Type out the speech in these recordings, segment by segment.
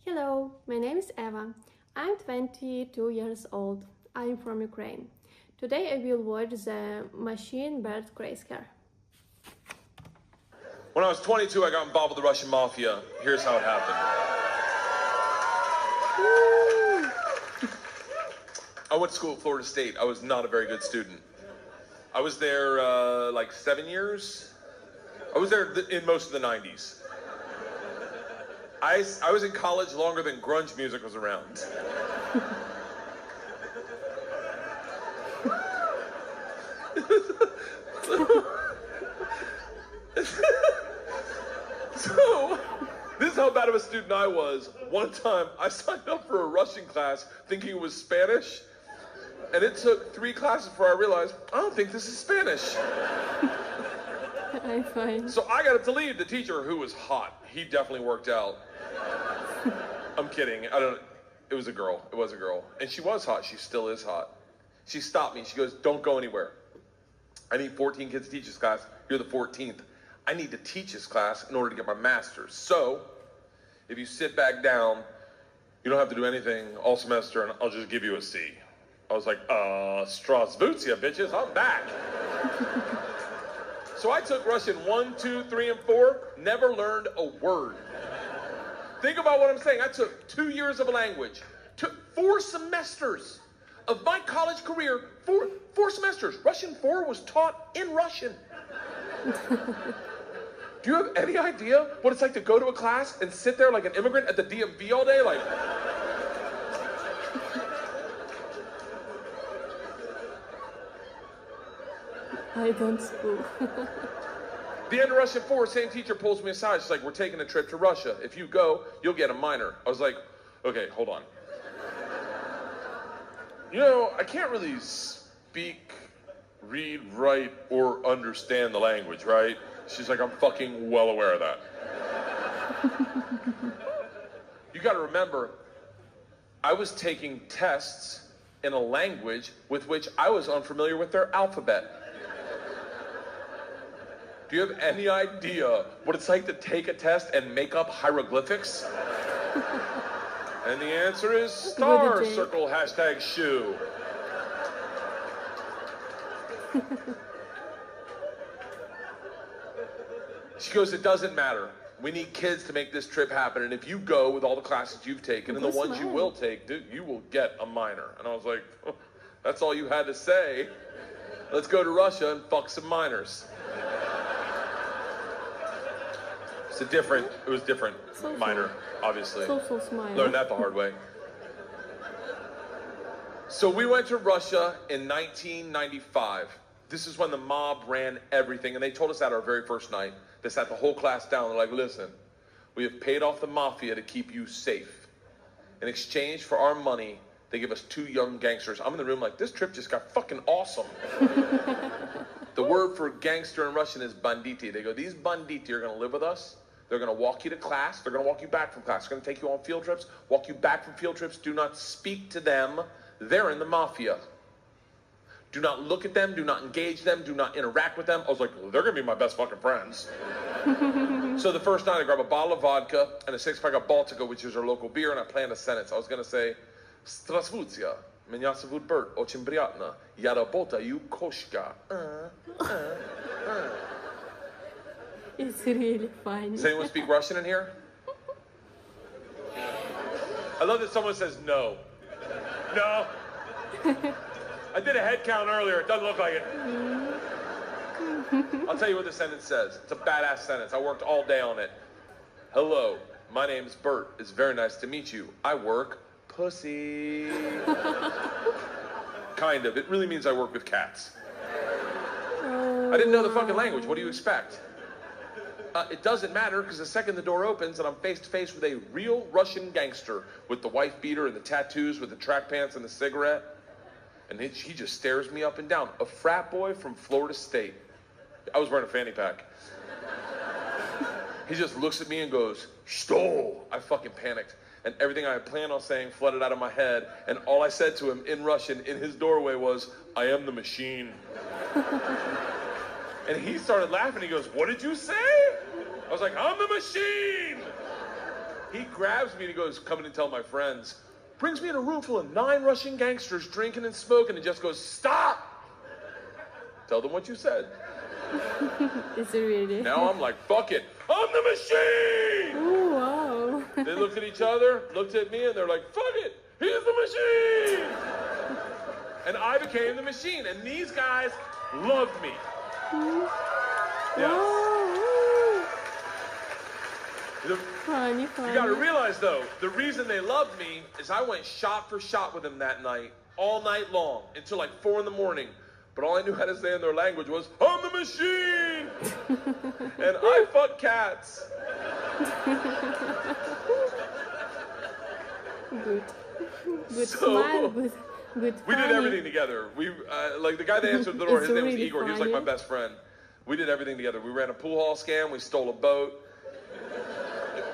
Hello, my name is Eva. I'm 22 years old. I'm from Ukraine. Today I will watch the machine Bert Kreischer. When I was 22, I got involved with the Russian mafia. Here's how it happened. I went to school at Florida State. I was not a very good student. I was there like 7 years. I was there in most of the 90s. I was in college longer than grunge music was around. So, this is how bad of a student I was. One time, I signed up for a Russian class thinking it was Spanish, and it took 3 classes before I realized, I don't think this is Spanish. I'm fine. So I got to leave the teacher, who was hot. He definitely worked out. I'm kidding. It was a girl. It was a girl. And she was hot. She still is hot. She stopped me. She goes, don't go anywhere. I need 14 kids to teach this class. You're the 14th. I need to teach this class in order to get my master's. So, if you sit back down, you don't have to do anything all semester, and I'll just give you a C. I was like, Strasvutia, bitches, I'm back. So I took Russian 1, 2, 3, and 4, never learned a word. Think about what I'm saying. I took 2 years of a language, took 4 semesters of my college career, four semesters. Russian 4 was taught in Russian. Do you have any idea what it's like to go to a class and sit there like an immigrant at the DMV all day? Like, I don't school. the end of Russian 4, same teacher pulls me aside. She's like, we're taking a trip to Russia. If you go, you'll get a minor. I was like, okay, hold on. You know, I can't really speak, read, write, or understand the language, right? She's like, I'm fucking well aware of that. You gotta remember, I was taking tests in a language with which I was unfamiliar with their alphabet. Do you have any idea what it's like to take a test and make up hieroglyphics? And the answer is star, circle, hashtag shoe. She goes, it doesn't matter. We need kids to make this trip happen. And if you go with all the classes you've taken and the ones you will take, dude, you will get a minor. And I was like, oh, that's all you had to say. Let's go to Russia and fuck some minors. It was different. So minor, obviously. So smile. Learned that the hard way. So we went to Russia in 1995. This is when the mob ran everything, and they told us that our very first night. They sat the whole class down. They're like, listen, we have paid off the mafia to keep you safe. In exchange for our money, they give us 2 young gangsters. I'm in the room like, this trip just got fucking awesome. The word for gangster in Russian is banditi. They go, these banditi are going to live with us. They're going to walk you to class. They're going to walk you back from class. They're going to take you on field trips, walk you back from field trips. Do not speak to them. They're in the mafia. Do not look at them. Do not engage them. Do not interact with them. I was like, well, they're going to be my best fucking friends. So the first night I grabbed a bottle of vodka and a 6-pack of Baltica, which is our local beer, and I planned a sentence. I was going to say, Strasvutia, меня зовут Bert, очень приятно. Я работаю кошка. It's really funny. Does anyone speak Russian in here? I love that someone says no. No. I did a head count earlier. It doesn't look like it. I'll tell you what the sentence says. It's a badass sentence. I worked all day on it. Hello, my name's Bert. It's very nice to meet you. I work pussy. Kind of. It really means I work with cats. I didn't know the fucking language. What do you expect? It doesn't matter, because the second the door opens and I'm face to face with a real Russian gangster with the wife beater and the tattoos, with the track pants and the cigarette, and he just stares me up and down. A frat boy from Florida State. I was wearing a fanny pack. He just looks at me and goes, "Что?" I fucking panicked, and everything I had planned on saying flooded out of my head, and all I said to him in Russian in his doorway was, "I am the machine." And he started laughing. He goes, "What did you say?" I was like, "I'm the machine." He grabs me and he goes, come in and tell my friends. Brings me in a room full of 9 Russian gangsters drinking and smoking and just goes, stop! Tell them what you said. Is it really? Now I'm like, fuck it. I'm the machine! Oh, wow. They looked at each other, looked at me, and they're like, fuck it, he's the machine! And I became the machine, and these guys loved me. Yes. Oh. Funny. You gotta realize though, the reason they loved me is I went shot for shot with them that night, all night long, until like 4 in the morning. But all I knew how to say in their language was, I'm the machine! And I fuck cats. Good smile, good We did everything together. We, like the guy that answered the door, his name was really Igor. He was like my funny. best friend. We did everything together. We ran a pool hall scam. We stole a boat.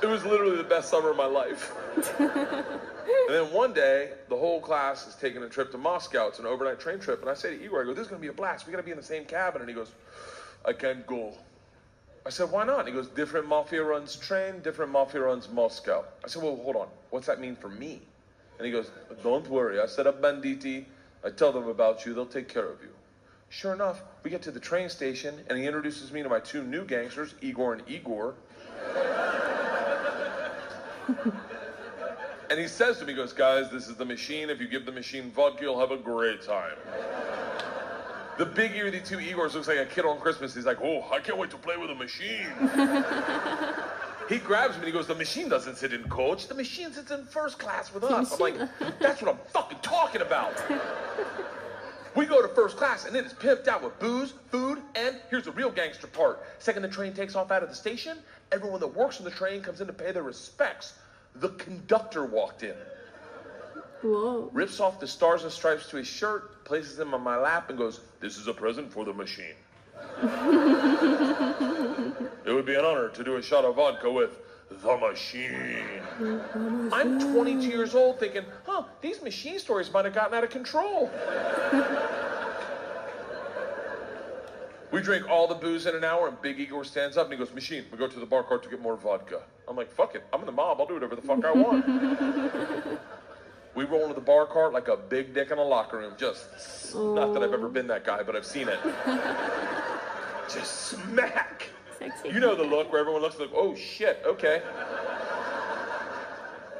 It was literally the best summer of my life. And then one day, the whole class is taking a trip to Moscow. It's an overnight train trip. And I say to Igor, I go, this is going to be a blast. We got to be in the same cabin. And he goes, I can't go. I said, why not? And he goes, different mafia runs train, different mafia runs Moscow. I said, well, hold on. What's that mean for me? And he goes, don't worry. I set up banditti. I tell them about you. They'll take care of you. Sure enough, we get to the train station, and he introduces me to my 2 new gangsters, Igor and Igor. And he says to me, he goes, guys, this is the machine. If you give the machine vodka, you'll have a great time. The big ear-y 2 Igors looks like a kid on Christmas. He's like, oh, I can't wait to play with a machine. He grabs me and he goes, the machine doesn't sit in coach. The machine sits in first class with us. I'm like, that's what I'm fucking talking about. We go to first class and it is pimped out with booze, food, and here's the real gangster part. Second the train takes off out of the station, everyone that works on the train comes in to pay their respects. The conductor walked in. Whoa. Rips off the stars and stripes to his shirt, places them on my lap and goes, this is a present for the machine. It would be an honor to do a shot of vodka with the machine. I'm 22 years old thinking, these machine stories might have gotten out of control. We drink all the booze in an hour and Big Igor stands up and he goes, machine, we go to the bar cart to get more vodka. I'm like, fuck it, I'm in the mob, I'll do whatever the fuck I want. We roll into the bar cart like a big dick in a locker room. Just, not that I've ever been that guy, but I've seen it. Just smack. Sexy. You know the look where everyone looks like, oh shit, okay.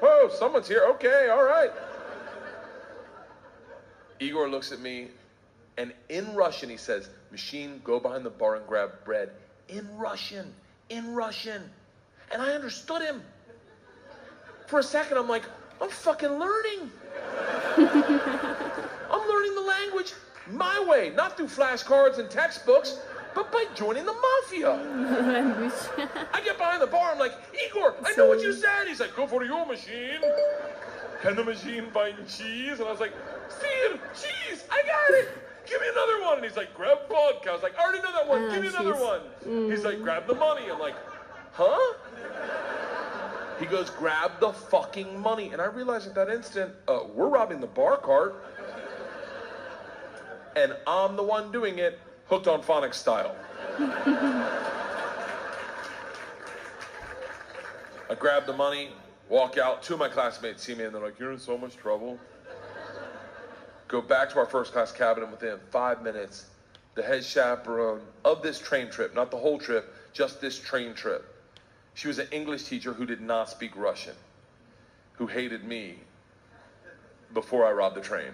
Oh, someone's here, okay, all right. Igor looks at me and in Russian he says, machine, go behind the bar and grab bread. In Russian. And I understood him. For a second I'm like, I'm fucking learning. I'm learning the language my way, not through flashcards and textbooks, but by joining the mafia. I get behind the bar, I'm like, Igor, I know what you said. He's like, go for your machine. Can the machine find cheese? And I was like, Steve, cheese, I got it. Give me another one. And he's like, grab vodka. I was like, I already know that one. Give me another one. He's like, grab the money. I'm like, huh? He goes, grab the fucking money. And I realized at that instant, we're robbing the bar cart. And I'm the one doing it, hooked on phonics style. I grab the money, walk out. 2 of my classmates see me and they're like, you're in so much trouble. Go back to our first class cabin and within 5 minutes, the head chaperone of this train trip, not the whole trip, just this train trip. She was an English teacher who did not speak Russian, who hated me before I robbed the train.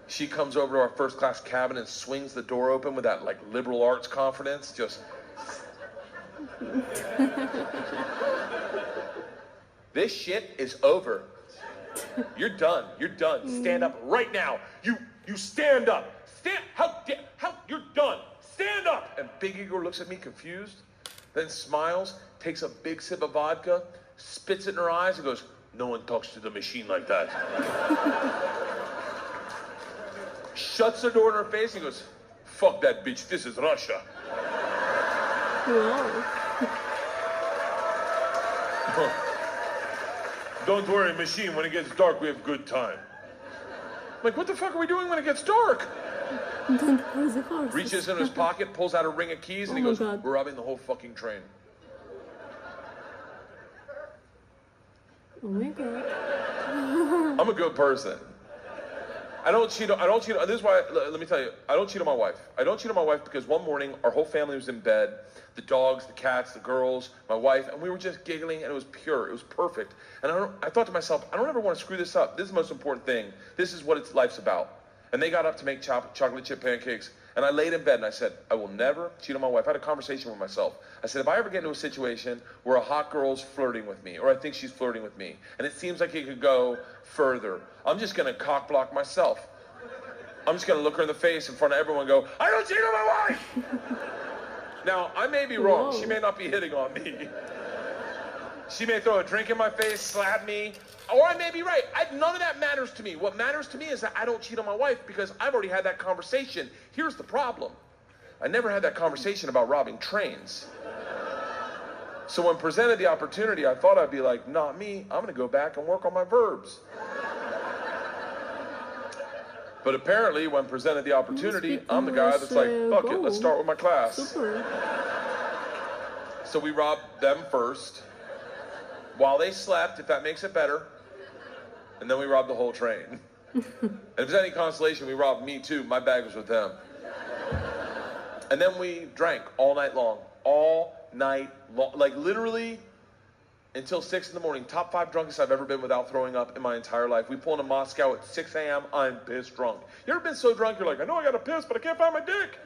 She comes over to our first class cabin and swings the door open with that like liberal arts confidence, just. This shit is over. You're done. You're done. Stand up right now. You stand up. You're done. Stand up. And Big Igor looks at me confused, then smiles, takes a big sip of vodka, spits it in her eyes and goes, no one talks to the machine like that. Shuts the door in her face and goes, fuck that bitch, this is Russia. Whoa. Don't worry, machine, when it gets dark, we have good time. I'm like, what the fuck are we doing when it gets dark? Don't close the horses. Reaches in his pocket, pulls out a ring of keys, and he goes, God. we're robbing the whole fucking train. Oh my God. I'm a good person. I don't cheat. This is why. Let me tell you. I don't cheat on my wife. I don't cheat on my wife because one morning our whole family was in bed. The dogs, the cats, the girls, my wife, and we were just giggling, and it was pure. It was perfect. And I thought to myself, I don't ever want to screw this up. This is the most important thing. This is what life's about. And they got up to make chocolate chip pancakes, and I laid in bed and I said, I will never cheat on my wife. I had a conversation with myself. I said, if I ever get into a situation where a hot girl's flirting with me, or I think she's flirting with me, and it seems like it could go further, I'm just going to cock block myself. I'm just going to look her in the face in front of everyone and go, I don't cheat on my wife! Now, I may be wrong. Whoa. She may not be hitting on me. She may throw a drink in my face, slap me, or I may be right. None of that matters to me. What matters to me is that I don't cheat on my wife because I've already had that conversation. Here's the problem. I never had that conversation about robbing trains. So when presented the opportunity, I thought I'd be like, not me. I'm going to go back and work on my verbs. But apparently, when presented the opportunity, I'm the guy that's like, fuck it, let's start with my class. Super. So we robbed them first, while they slept, if that makes it better, and then we robbed the whole train. And if there's any consolation, we robbed me too. My bag was with them. And then we drank all night long. Like literally until 6 in the morning. Top 5 drunkest I've ever been without throwing up in my entire life. We pull into Moscow at 6 a.m. I'm pissed drunk. You ever been so drunk you're like, I know I gotta piss, but I can't find my dick?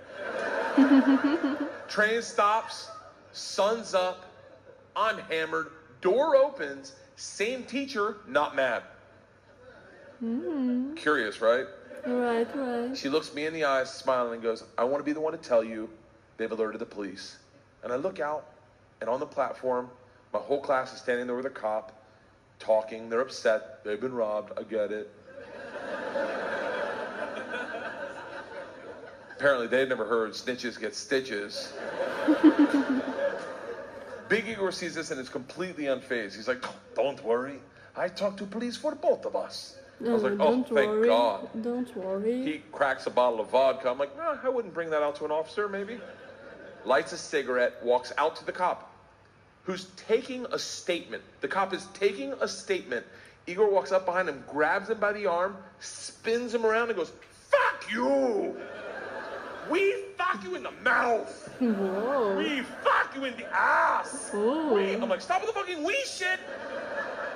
Train stops, sun's up, I'm hammered, door opens, same teacher, not mad. Curious, right? Right. She looks me in the eyes, smiling, and goes, I want to be the one to tell you they've alerted the police. And I look out, and on the platform, my whole class is standing there with a cop, talking. They're upset. They've been robbed. I get it. Apparently, they'd never heard snitches get stitches. Big Igor sees this and is completely unfazed. He's like, don't worry. I talked to police for both of us. I was like, oh, thank God. Don't worry. He cracks a bottle of vodka. I'm like, I wouldn't bring that out to an officer, maybe. Lights a cigarette, walks out to the cop, who's taking a statement. The cop is taking a statement. Igor walks up behind him, grabs him by the arm, spins him around and goes, fuck you! We fuck you in the mouth! Whoa. We fuck you in the ass! Ooh. I'm like, stop with the fucking we shit!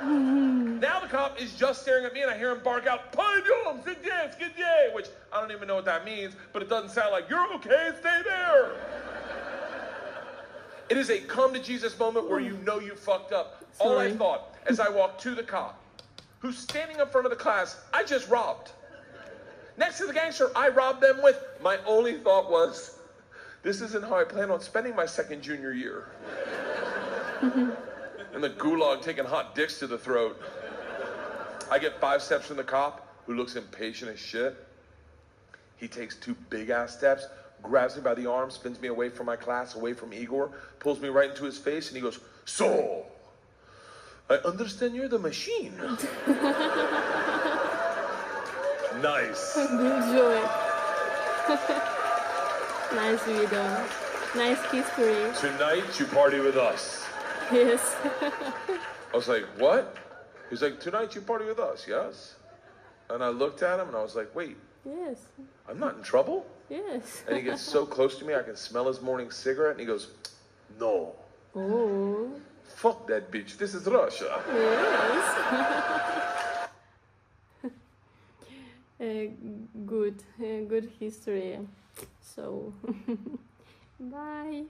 Now the cop is just staring at me and I hear him bark out, Pardon, skidjay, which I don't even know what that means, but it doesn't sound like, you're okay, stay there! It is a come to Jesus moment where you know you fucked up. Sorry. All I thought as I walked to the cop, who's standing in front of the class I just robbed. Next to the gangster I robbed them with, my only thought was, this isn't how I plan on spending my second junior year. In the gulag taking hot dicks to the throat. I get 5 steps from the cop, who looks impatient as shit. He takes 2 big ass steps, grabs me by the arm, spins me away from my class, away from Igor, pulls me right into his face, and he goes, so, I understand you're the machine. Nice. Good joy. Nice video. Nice history. Tonight you party with us. Yes. I was like, what? He's like, tonight you party with us, yes? And I looked at him and I was like, wait, Yes. I'm not in trouble? Yes. And he gets so close to me, I can smell his morning cigarette, and he goes, no. Oh. Fuck that bitch, this is Russia. Yes. Good history. So, bye.